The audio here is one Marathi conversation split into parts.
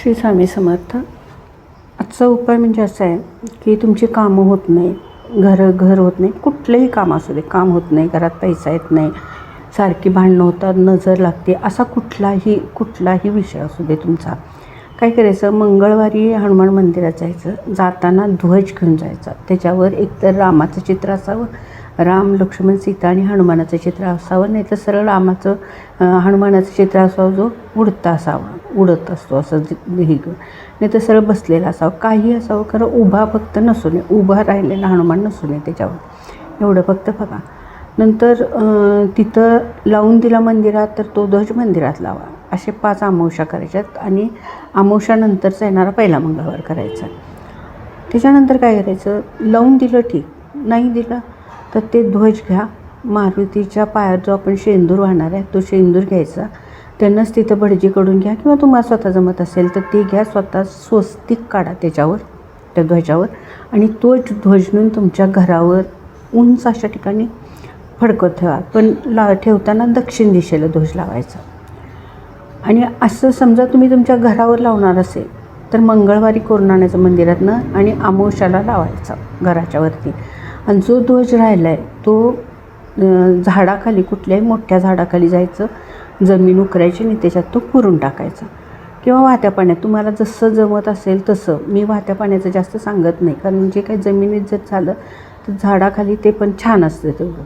श्री स्वामी समर्थ. आजचा उपाय म्हणजे असा आहे की तुमची कामं होत नाही, घर होत नाही, कुठलंही काम असू दे, काम होत नाही, घरात पैसा येत नाही, सारखी भांडणं होतात, नजर लागते, असा कुठलाही विषय असू दे तुमचा. काय करायचं, मंगळवारी हनुमान मंदिरात जायचं, जाताना ध्वज घेऊन जायचा. त्याच्यावर एकतर रामाचं चित्र असावं, राम लक्ष्मण सीता आणि हनुमानाचं चित्र असावं, नाही तर सरळ हनुमानाचं चित्र असावं जो उडता असावा, उडत असतो असं हे घेऊन, नाही तर सरळ बसलेला असावं, काही असावं, खरं उभा फक्त नसू नये, उभा राहिलेला हनुमान नसू नये त्याच्यावर, एवढं फक्त बघा. नंतर तिथं लावून दिला मंदिरात तर तो ध्वज मंदिरात लावा. असे 5 अमावस्या करायच्यात आणि अमावस्यानंतरचा येणारा पहिला मंगळवार करायचा. त्याच्यानंतर काय करायचं, लावून दिलं ठीक, नाही दिलं तर ते ध्वज घ्या, मारुतीच्या पायावर जो आपण शेंदूर वाहणार आहे तो शेंदूर घ्यायचा, त्यांनाच तिथं भटजीकडून घ्या किंवा तुम्हाला स्वतः जमत असेल तर ते घ्या, स्वतः स्वस्तिक काढा त्याच्यावर, त्या ध्वजावर, आणि तो ध्वज नेऊन तुमच्या घरावर उंच अशा ठिकाणी फडकत ठेवा. पण ठेवताना दक्षिण दिशेला ध्वज लावायचा. आणि असं समजा तुम्ही तुमच्या घरावर लावणार असेल तर मंगळवारी करून आणायचं मंदिरातनं आणि अमावस्याला लावायचा घराच्या वरती. आणि जो ध्वज राहिला आहे तो झाडाखाली, कुठल्याही मोठ्या झाडाखाली जायचं, जमीन उकरायची आणि त्याच्यात तो पुरून टाकायचा किंवा वाहत्या पाण्यात, तुम्हाला जसं जमत असेल तसं. मी वाहत्या पाण्याचं जास्त सांगत नाही, कारण जे काही जमिनीत जर झालं तर झाडाखाली ते पण छान असतं तेवढं,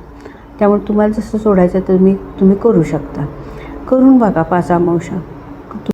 त्यामुळे तुम्हाला जसं सोडायचं तर तुम्ही करू शकता. करून बघा 5 अमावस्या.